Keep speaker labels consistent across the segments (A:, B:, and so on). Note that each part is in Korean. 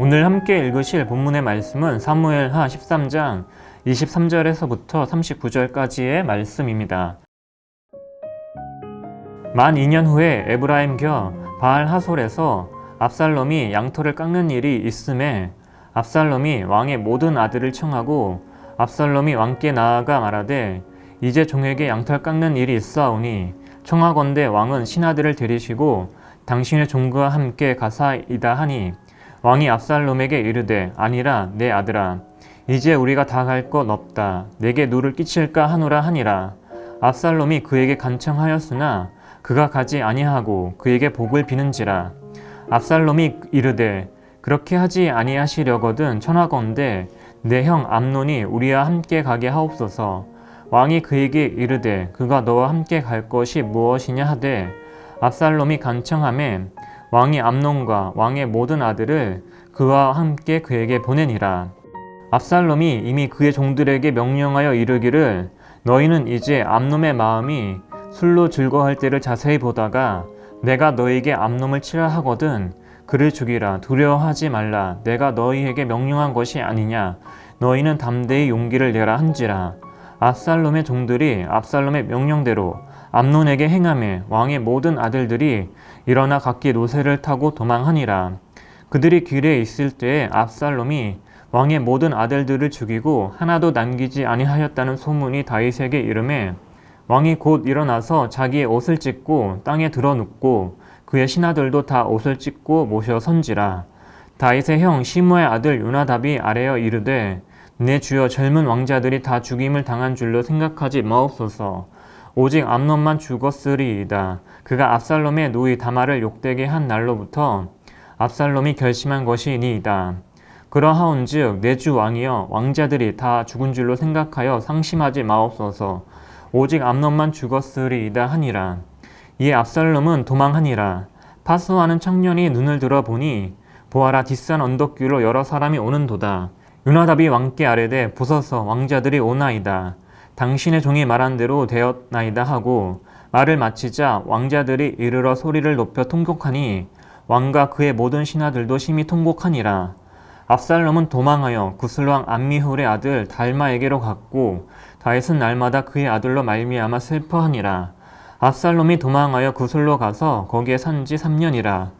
A: 오늘 함께 읽으실 본문의 말씀은 사무엘하 13장 23절에서부터 39절까지의 말씀입니다. 만 2년 후에 에브라임 겨 바알 하솔에서 압살롬이 양털을 깎는 일이 있음에 압살롬이 왕의 모든 아들을 청하고 압살롬이 왕께 나아가 말하되 이제 종에게 양털 깎는 일이 있사오니 청하건대 왕은 신하들을 데리시고 당신의 종과 함께 가사이다 하니 왕이 압살롬에게 이르되 아니라 내 아들아 이제 우리가 다 갈 것 없다 내게 누를 끼칠까 하노라 하니라. 압살롬이 그에게 간청하였으나 그가 가지 아니하고 그에게 복을 비는지라. 압살롬이 이르되 그렇게 하지 아니하시려거든 청하건대 내 형 암논이 우리와 함께 가게 하옵소서. 왕이 그에게 이르되 그가 너와 함께 갈 것이 무엇이냐 하되 압살롬이 간청하매 왕이 암논과 왕의 모든 아들을 그와 함께 그에게 보내니라. 압살롬이 이미 그의 종들에게 명령하여 이르기를 너희는 이제 암논의 마음이 술로 즐거워할 때를 자세히 보다가 내가 너희에게 암논을 치라 하거든 그를 죽이라. 두려워하지 말라. 내가 너희에게 명령한 것이 아니냐. 너희는 담대히 용기를 내라 한지라. 압살롬의 종들이 압살롬의 명령대로 암논에게 행하매 왕의 모든 아들들이 일어나 각기 노새를 타고 도망하니라. 그들이 길에 있을 때에 압살롬이 왕의 모든 아들들을 죽이고 하나도 남기지 아니하였다는 소문이 다윗에게 이르매 왕이 곧 일어나서 자기의 옷을 찢고 땅에 들어 눕고 그의 신하들도 다 옷을 찢고 모셔 선지라. 다윗의 형 시므의 아들 요나답이 아뢰어 이르되 내 주여 젊은 왕자들이 다 죽임을 당한 줄로 생각하지 마옵소서. 오직 암논만 죽었으리이다. 그가 압살롬의 누이 다말을 욕되게 한 날로부터 압살롬이 결심한 것이니이다. 그러하온즉 내 주 왕이여 왕자들이 다 죽은 줄로 생각하여 상심하지 마옵소서. 오직 암논만 죽었으리이다 하니라. 이에 압살롬은 도망하니라. 파수하는 청년이 눈을 들어 보니 보아라 뒷산 언덕길로 여러 사람이 오는도다. 요나답이 왕께 아뢰되 보소서 왕자들이 오나이다. 당신의 종이 말한 대로 되었나이다 하고 말을 마치자 왕자들이 이르러 소리를 높여 통곡하니 왕과 그의 모든 신하들도 심히 통곡하니라. 압살롬은 도망하여 구슬왕 암미훌의 아들 달마에게로 갔고 다윗은 날마다 그의 아들로 말미암아 슬퍼하니라. 압살롬이 도망하여 구슬로 가서 거기에 산지 3년이라.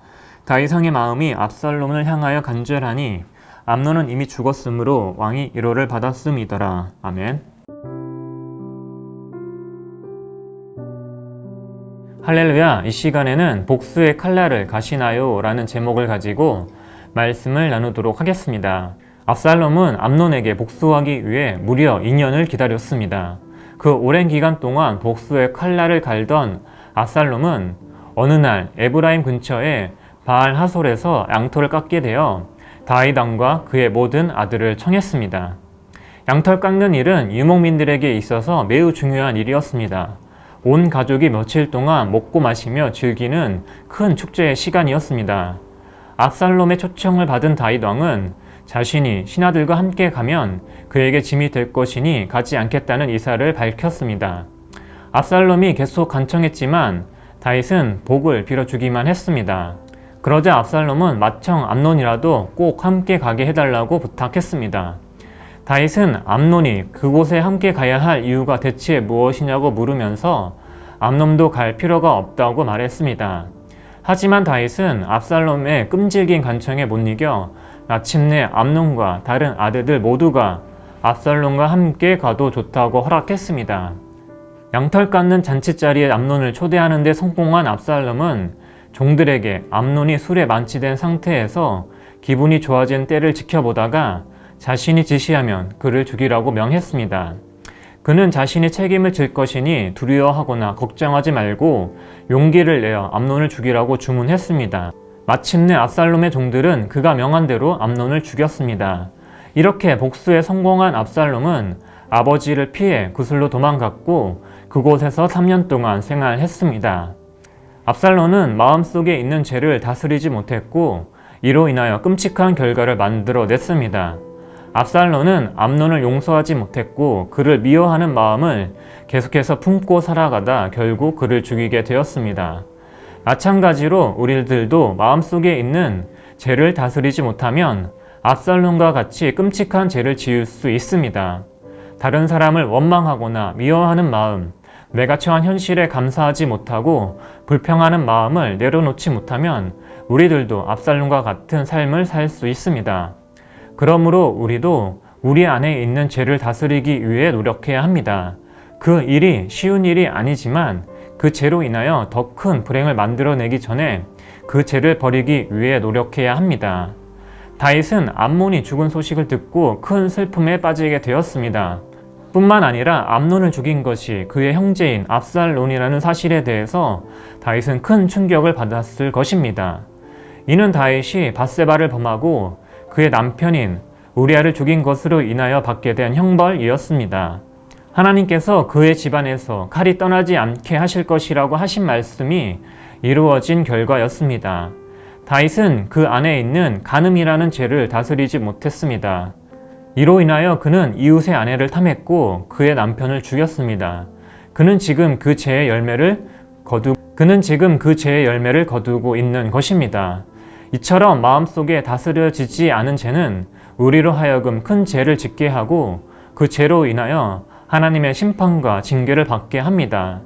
A: 다윗 왕의 마음이 압살롬을 향하여 간절하니 암논은 이미 죽었으므로 왕이 위로를 받았음이더라. 아멘. 할렐루야. 이 시간에는 복수의 칼날을 가시나요? 라는 제목을 가지고 말씀을 나누도록 하겠습니다. 압살롬은 암논에게 복수하기 위해 무려 2년을 기다렸습니다. 그 오랜 기간 동안 복수의 칼날을 갈던 압살롬은 어느 날 에브라임 근처에 바알 하솔에서 양털을 깎게 되어 다윗 왕과 그의 모든 아들을 청했습니다. 양털 깎는 일은 유목민들에게 있어서 매우 중요한 일이었습니다. 온 가족이 며칠 동안 먹고 마시며 즐기는 큰 축제의 시간이었습니다. 압살롬의 초청을 받은 다윗 왕은 자신이 신하들과 함께 가면 그에게 짐이 될 것이니 가지 않겠다는 의사를 밝혔습니다. 압살롬이 계속 간청했지만 다윗은 복을 빌어주기만 했습니다. 그러자 압살롬은 마청 암논이라도 꼭 함께 가게 해달라고 부탁했습니다. 다윗은 암논이 그곳에 함께 가야 할 이유가 대체 무엇이냐고 물으면서 암논도 갈 필요가 없다고 말했습니다. 하지만 다윗은 압살롬의 끔질긴 간청에 못 이겨 마침내 암논과 다른 아들들 모두가 압살롬과 함께 가도 좋다고 허락했습니다. 양털 깎는 잔치자리에 암논을 초대하는 데 성공한 압살롬은 종들에게 암논이 술에 만취된 상태에서 기분이 좋아진 때를 지켜보다가 자신이 지시하면 그를 죽이라고 명했습니다. 그는 자신이 책임을 질 것이니 두려워하거나 걱정하지 말고 용기를 내어 암논을 죽이라고 주문했습니다. 마침내 압살롬의 종들은 그가 명한 대로 암논을 죽였습니다. 이렇게 복수에 성공한 압살롬은 아버지를 피해 구슬로 도망갔고 그곳에서 3년 동안 생활했습니다. 압살롬은 마음속에 있는 죄를 다스리지 못했고 이로 인하여 끔찍한 결과를 만들어냈습니다. 압살롬은 암논을 용서하지 못했고 그를 미워하는 마음을 계속해서 품고 살아가다 결국 그를 죽이게 되었습니다. 마찬가지로 우리들도 마음속에 있는 죄를 다스리지 못하면 압살롬과 같이 끔찍한 죄를 지을 수 있습니다. 다른 사람을 원망하거나 미워하는 마음, 내가 처한 현실에 감사하지 못하고 불평하는 마음을 내려놓지 못하면 우리들도 압살롬과 같은 삶을 살 수 있습니다. 그러므로 우리도 우리 안에 있는 죄를 다스리기 위해 노력해야 합니다. 그 일이 쉬운 일이 아니지만 그 죄로 인하여 더 큰 불행을 만들어내기 전에 그 죄를 버리기 위해 노력해야 합니다. 다윗은 암논이 죽은 소식을 듣고 큰 슬픔에 빠지게 되었습니다. 뿐만 아니라 암논을 죽인 것이 그의 형제인 압살롬이라는 사실에 대해서 다윗은 큰 충격을 받았을 것입니다. 이는 다윗이 밧세바를 범하고 그의 남편인 우리아를 죽인 것으로 인하여 받게 된 형벌이었습니다. 하나님께서 그의 집안에서 칼이 떠나지 않게 하실 것이라고 하신 말씀이 이루어진 결과였습니다. 다윗은 그 안에 있는 간음이라는 죄를 다스리지 못했습니다. 이로 인하여 그는 이웃의 아내를 탐했고 그의 남편을 죽였습니다. 그는 지금 그 죄의 열매를 거두고 있는 것입니다. 이처럼 마음속에 다스려지지 않은 죄는 우리로 하여금 큰 죄를 짓게 하고 그 죄로 인하여 하나님의 심판과 징계를 받게 합니다.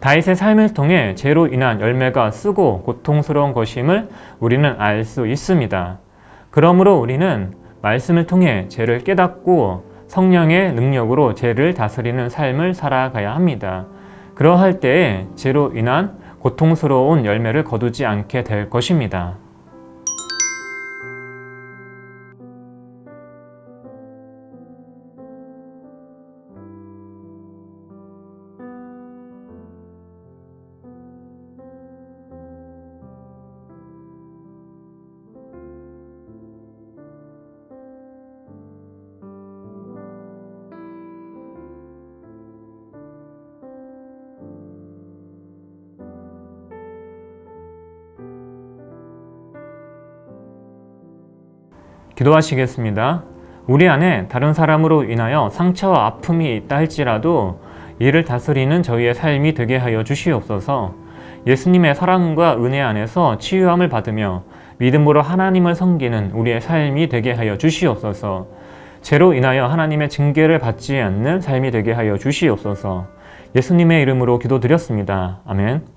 A: 다윗의 삶을 통해 죄로 인한 열매가 쓰고 고통스러운 것임을 우리는 알 수 있습니다. 그러므로 우리는 말씀을 통해 죄를 깨닫고 성령의 능력으로 죄를 다스리는 삶을 살아가야 합니다. 그러할 때에 죄로 인한 고통스러운 열매를 거두지 않게 될 것입니다. 기도하시겠습니다. 우리 안에 다른 사람으로 인하여 상처와 아픔이 있다 할지라도 이를 다스리는 저희의 삶이 되게 하여 주시옵소서. 예수님의 사랑과 은혜 안에서 치유함을 받으며 믿음으로 하나님을 섬기는 우리의 삶이 되게 하여 주시옵소서. 죄로 인하여 하나님의 징계를 받지 않는 삶이 되게 하여 주시옵소서. 예수님의 이름으로 기도드렸습니다. 아멘.